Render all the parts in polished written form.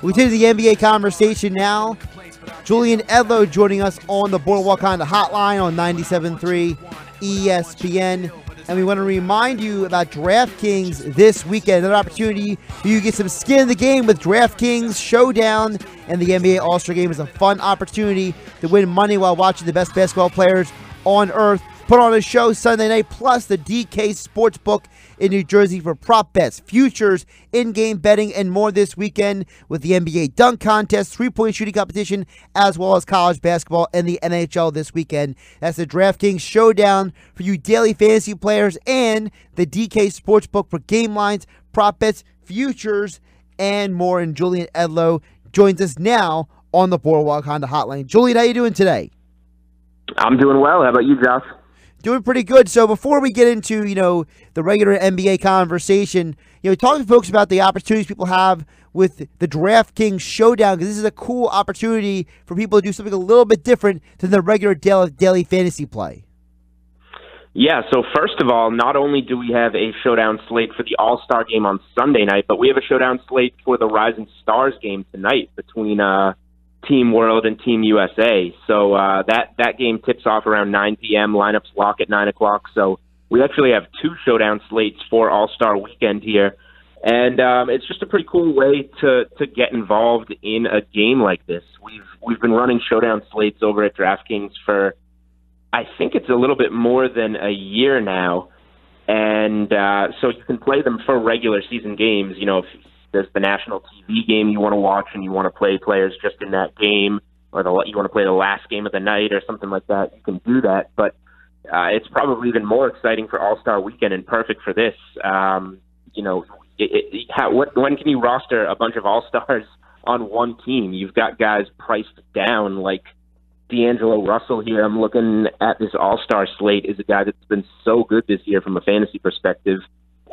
We take the NBA conversation now. Julian Edlow joining us on the Boardwalk Honda Hotline on 97.3 ESPN. And we want to remind you about DraftKings this weekend. Another opportunity for you to get some skin in the game with DraftKings Showdown. And the NBA All-Star Game is a fun opportunity to win money while watching the best basketball players on earth put on a show Sunday night, plus the DK Sportsbook in New Jersey for prop bets, futures, in-game betting, and more this weekend with the NBA dunk contest, three-point shooting competition, as well as college basketball and the NHL this weekend. That's the DraftKings Showdown for you daily fantasy players and the DK Sportsbook for game lines, prop bets, futures, and more. And Julian Edlow joins us now on the Boardwalk Honda Hotline. Julian, how you doing today? I'm doing well. How about you, Josh? Doing pretty good. So before we get into, the regular NBA conversation, talking to folks about the opportunities people have with the DraftKings Showdown, because this is a cool opportunity for people to do something a little bit different than the regular daily fantasy play. Yeah, so first of all, not only do we have a showdown slate for the All-Star game on Sunday night, but we have a showdown slate for the Rising Stars game tonight between Team World and Team USA. So that game tips off around 9 p.m. Lineups lock at 9 o'clock. So we actually have two showdown slates for All-Star Weekend here. And it's just a pretty cool way to get involved in a game like this. We've been running showdown slates over at DraftKings for, I think it's a little bit more than a year now. And so you can play them for regular season games. If there's the national TV game you want to watch and you want to play players just in that game, or you want to play the last game of the night or something like that, you can do that. But it's probably even more exciting for All-Star Weekend and perfect for this. When can you roster a bunch of All-Stars on one team? You've got guys priced down like D'Angelo Russell here. I'm looking at this All-Star slate, is a guy that's been so good this year from a fantasy perspective,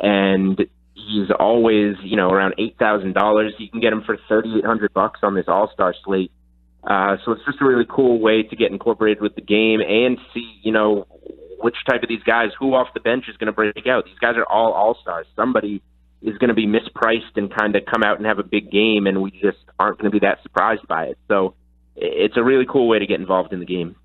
and he's always, around $8,000. You can get him for $3,800 on this All-Star slate. So it's just a really cool way to get incorporated with the game and see, which type of these guys, who off the bench is going to break out. These guys are all All-Stars. Somebody is going to be mispriced and kind of come out and have a big game, and we just aren't going to be that surprised by it. So it's a really cool way to get involved in the game.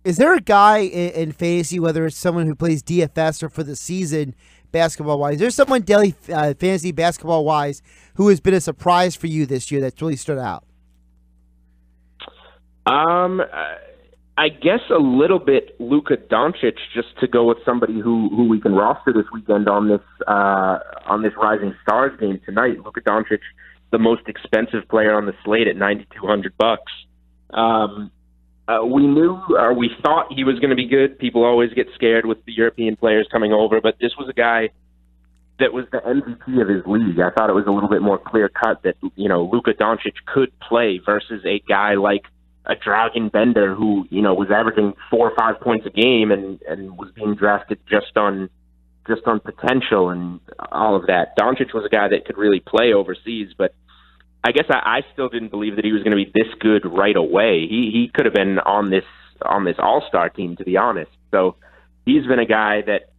Is there a guy in fantasy, whether it's someone who plays DFS or for the season, basketball-wise, there's someone daily fantasy basketball-wise who has been a surprise for you this year that's really stood out? I guess a little bit Luka Doncic, just to go with somebody who we can roster this weekend on this Rising Stars game tonight. Luka Doncic, the most expensive player on the slate at $9,200. We thought he was going to be good. People always get scared with the European players coming over, but this was a guy that was the MVP of his league. I thought it was a little bit more clear-cut that, Luka Doncic could play versus a guy like a Dragon Bender who, was averaging 4 or 5 points a game and was being drafted just on potential and all of that. Doncic was a guy that could really play overseas, but I guess I still didn't believe that he was going to be this good right away. He could have been on this All-Star team, to be honest. So he's been a guy that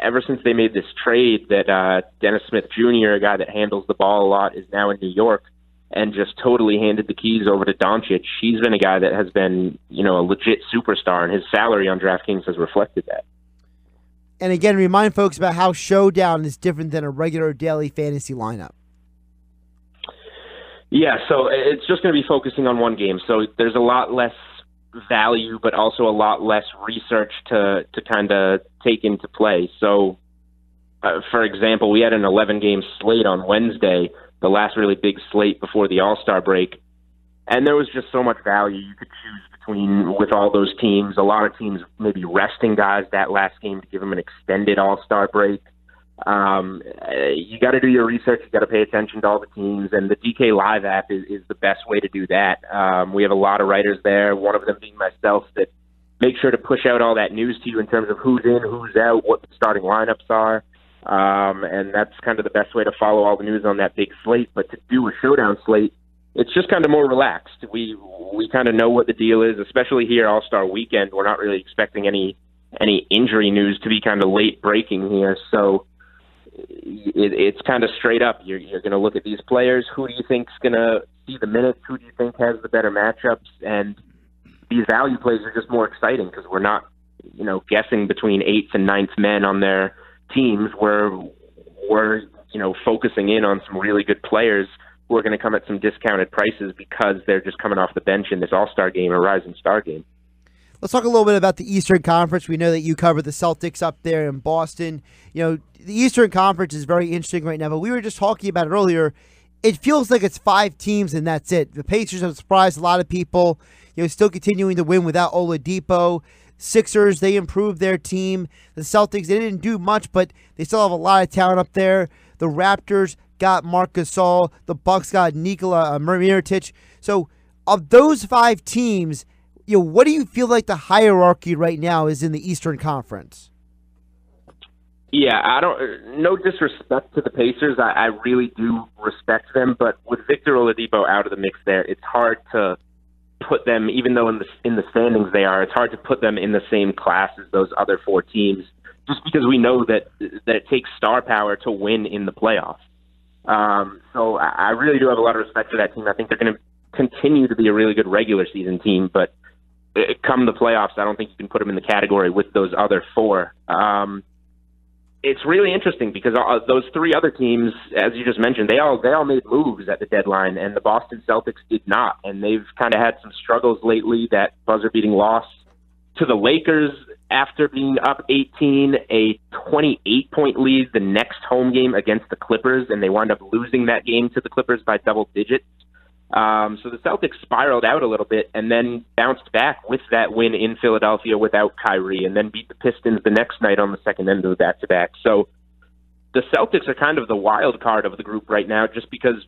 ever since they made this trade that Dennis Smith Jr., a guy that handles the ball a lot, is now in New York and just totally handed the keys over to Doncic. He's been a guy that has been, a legit superstar, and his salary on DraftKings has reflected that. And again, remind folks about how Showdown is different than a regular daily fantasy lineup. Yeah, so it's just going to be focusing on one game. So there's a lot less value, but also a lot less research to kind of take into play. So, for example, we had an 11-game slate on Wednesday, the last really big slate before the All-Star break, and there was just so much value you could choose between with all those teams. A lot of teams maybe resting guys that last game to give them an extended All-Star break. You got to do your research. You got to pay attention to all the teams, and the DK Live app is the best way to do that. We have a lot of writers there, one of them being myself, that make sure to push out all that news to you in terms of who's in, who's out, what the starting lineups are. And that's kind of the best way to follow all the news on that big slate. But to do a showdown slate, it's just kind of more relaxed. We kind of know what the deal is, especially here All-Star Weekend. We're not really expecting any injury news to be kind of late breaking here. So it's kind of straight up. You're going to look at these players. Who do you think's going to see the minutes? Who do you think has the better matchups? And these value plays are just more exciting because we're not, guessing between 8th and 9th men on their teams. We're focusing in on some really good players who are going to come at some discounted prices because they're just coming off the bench in this All-Star game or Rising Star game. Let's talk a little bit about the Eastern Conference. We know that you cover the Celtics up there in Boston. The Eastern Conference is very interesting right now, but we were just talking about it earlier. It feels like it's 5 teams and that's it. The Pacers have surprised a lot of people, still continuing to win without Oladipo. Sixers, they improved their team. The Celtics, they didn't do much, but they still have a lot of talent up there. The Raptors got Marc Gasol. The Bucks got Nikola Mirotic. So of those 5 teams, what do you feel like the hierarchy right now is in the Eastern Conference? Yeah, no disrespect to the Pacers. I really do respect them, but with Victor Oladipo out of the mix there, it's hard to put them, even though in the standings they are, it's hard to put them in the same class as those other 4 teams, just because we know that it takes star power to win in the playoffs. So I really do have a lot of respect for that team. I think they're going to continue to be a really good regular season team, but come the playoffs, I don't think you can put them in the category with those other 4. It's really interesting because those 3 other teams, as you just mentioned, they all made moves at the deadline, and the Boston Celtics did not. And they've kind of had some struggles lately. That buzzer-beating loss to the Lakers after being up 18, a 28-point lead the next home game against the Clippers, and they wound up losing that game to the Clippers by double digits. So the Celtics spiraled out a little bit and then bounced back with that win in Philadelphia without Kyrie, and then beat the Pistons the next night on the second end of the back-to-back. So the Celtics are kind of the wild card of the group right now just because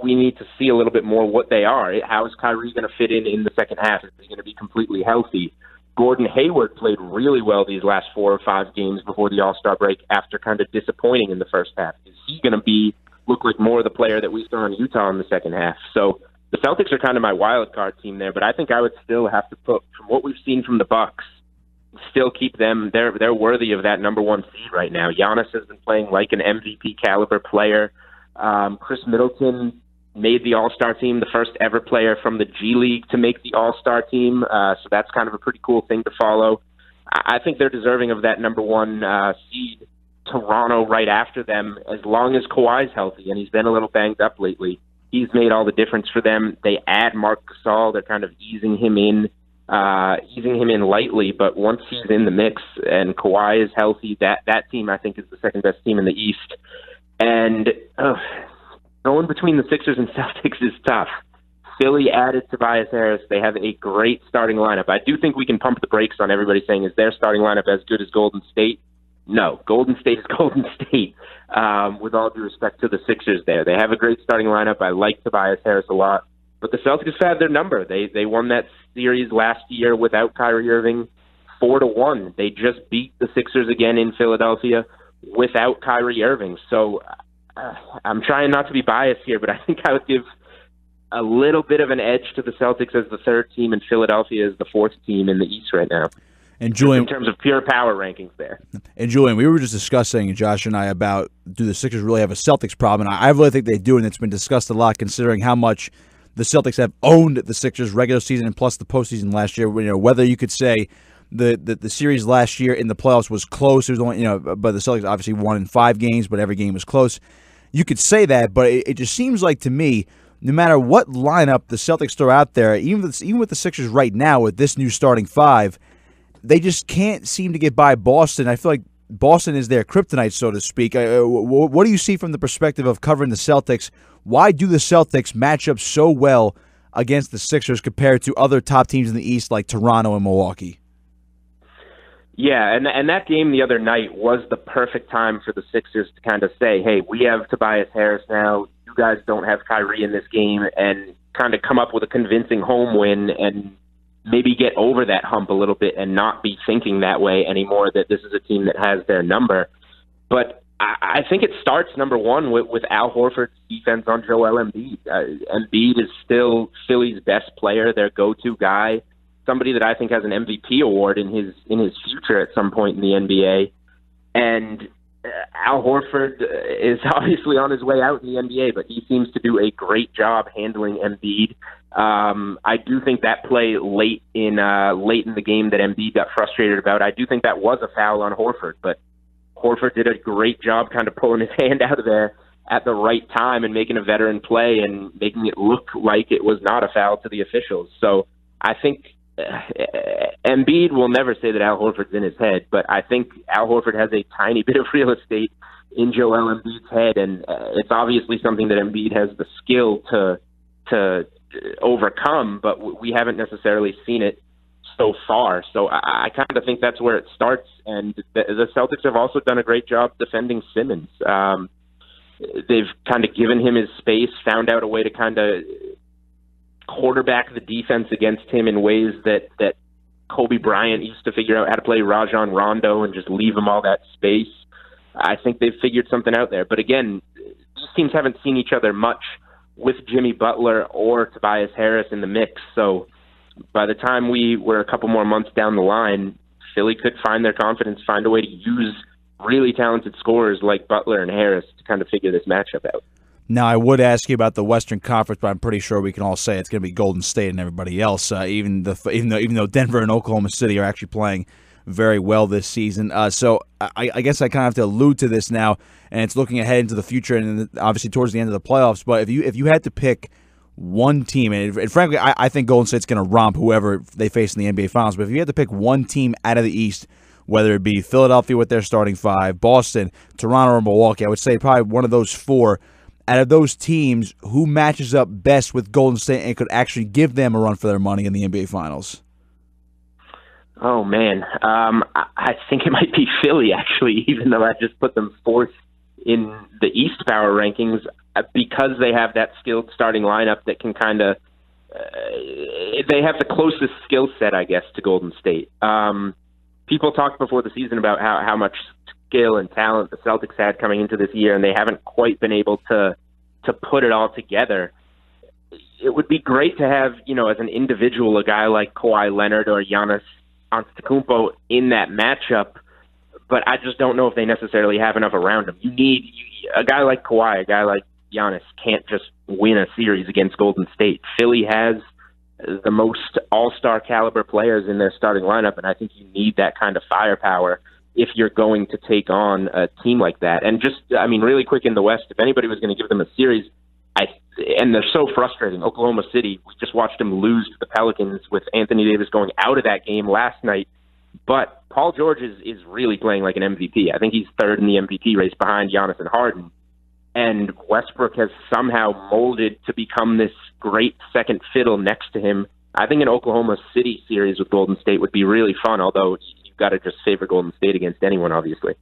we need to see a little bit more what they are. How is Kyrie going to fit in the second half? Is he going to be completely healthy? Gordon Hayward played really well these last 4 or 5 games before the All-Star break after kind of disappointing in the first half. Is he going to look like more of the player that we saw in Utah in the second half? So the Celtics are kind of my wild card team there, but I think I would still have to put, from what we've seen from the Bucks, still keep them. They're worthy of that number 1 seed right now. Giannis has been playing like an MVP caliber player. Chris Middleton made the All-Star team, the first ever player from the G League to make the All-Star team. So that's kind of a pretty cool thing to follow. I think they're deserving of that number 1 seed. Toronto right after them, as long as Kawhi's healthy, and he's been a little banged up lately. He's made all the difference for them. They add Marc Gasol. They're kind of easing him in lightly, but once he's in the mix and Kawhi is healthy, that team I think is the second best team in the East. And going between the Sixers and Celtics is tough. Philly added Tobias Harris. They have a great starting lineup. I do think we can pump the brakes on everybody saying, is their starting lineup as good as Golden State? No, Golden State is Golden State, with all due respect to the Sixers there. They have a great starting lineup. I like Tobias Harris a lot. But the Celtics had their number. They won that series last year without Kyrie Irving 4-1. They just beat the Sixers again in Philadelphia without Kyrie Irving. So I'm trying not to be biased here, but I think I would give a little bit of an edge to the Celtics as the 3rd team and Philadelphia as the 4th team in the East right now. And Julian, in terms of pure power rankings there. And Julian, we were just discussing, Josh and I, about do the Sixers really have a Celtics problem? And I really think they do, and it's been discussed a lot considering how much the Celtics have owned the Sixers regular season and plus the postseason last year. Whether you could say the series last year in the playoffs was close, it was only but the Celtics obviously won in 5 games, but every game was close. You could say that, but it just seems like to me, no matter what lineup the Celtics throw out there, even with the Sixers right now with this new starting 5. They just can't seem to get by Boston. I feel like Boston is their kryptonite, so to speak. What do you see from the perspective of covering the Celtics? Why do the Celtics match up so well against the Sixers compared to other top teams in the East like Toronto and Milwaukee? Yeah, and that game the other night was the perfect time for the Sixers to kind of say, hey, we have Tobias Harris now. You guys don't have Kyrie in this game, and kind of come up with a convincing home win and maybe get over that hump a little bit and not be thinking that way anymore, that this is a team that has their number. But I think it starts, number 1, with Al Horford's defense on Joel Embiid. Embiid is still Philly's best player, their go-to guy, somebody that I think has an MVP award in his future at some point in the NBA. And Al Horford is obviously on his way out in the NBA, but he seems to do a great job handling Embiid. I do think that play late in the game that Embiid got frustrated about, I do think that was a foul on Horford, but Horford did a great job kind of pulling his hand out of there at the right time and making a veteran play and making it look like it was not a foul to the officials. So I think Embiid will never say that Al Horford's in his head, but I think Al Horford has a tiny bit of real estate in Joel Embiid's head, and it's obviously something that Embiid has the skill to overcome, but we haven't necessarily seen it so far. So I kind of think that's where it starts, and the Celtics have also done a great job defending Simmons. They've kind of given him his space, found out a way to kind of quarterback the defense against him in ways that Kobe Bryant used to figure out how to play Rajon Rondo and just leave him all that space. I think they've figured something out there. But again, these teams haven't seen each other much with Jimmy Butler or Tobias Harris in the mix. So by the time we were a couple more months down the line, Philly could find their confidence, find a way to use really talented scorers like Butler and Harris to kind of figure this matchup out. Now, I would ask you about the Western Conference, but I'm pretty sure we can all say it's going to be Golden State and everybody else, even though Denver and Oklahoma City are actually playing very well this season. So I guess I kind of have to allude to this now, and it's looking ahead into the future and obviously towards the end of the playoffs. But if you had to pick one team, and frankly, I think Golden State's going to romp whoever they face in the NBA Finals, but if you had to pick one team out of the East, whether it be Philadelphia with their starting five, Boston, Toronto, or Milwaukee, I would say probably one of those four. Out of those teams, who matches up best with Golden State and could actually give them a run for their money in the NBA Finals? Oh, man. I think it might be Philly, actually, even though I just put them fourth in the East Power rankings, because they have that skilled starting lineup that can kind of they have the closest skill set, I guess, to Golden State. People talked before the season about how much skill and talent the Celtics had coming into this year, and they haven't quite been able to put it all together. It would be great to have, as an individual, a guy like Kawhi Leonard or Giannis Antetokounmpo in that matchup, but I just don't know if they necessarily have enough around him. You need a guy like Kawhi, a guy like Giannis can't just win a series against Golden State. Philly has the most all-star caliber players in their starting lineup, and I think you need that kind of firepower if you're going to take on a team like that. And just, really quick in the West, if anybody was going to give them a series, and they're so frustrating. Oklahoma City, we just watched them lose to the Pelicans with Anthony Davis going out of that game last night. But Paul George is really playing like an MVP. I think he's third in the MVP race behind Giannis and Harden. And Westbrook has somehow molded to become this great second fiddle next to him. I think an Oklahoma City series with Golden State would be really fun, although you've got to just favor Golden State against anyone, obviously.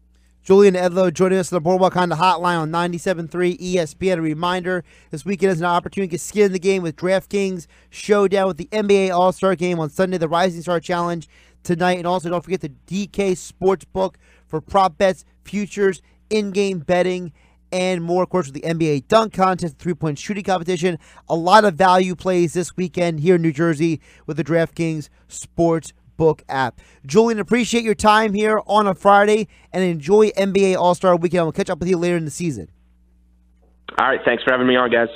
Julian Edlow joining us on the Boardwalk on the Hotline on 97.3 ESPN. A reminder, this weekend is an opportunity to get skin in the game with DraftKings Showdown with the NBA All-Star Game on Sunday, the Rising Star Challenge tonight. And also don't forget the DK Sportsbook for prop bets, futures, in-game betting, and more, of course, with the NBA dunk contest, three-point shooting competition. A lot of value plays this weekend here in New Jersey with the DraftKings Sportsbook app. Julian, appreciate your time here on a Friday, and enjoy NBA All-Star Weekend. We'll catch up with you later in the season. All right, thanks for having me on, guys.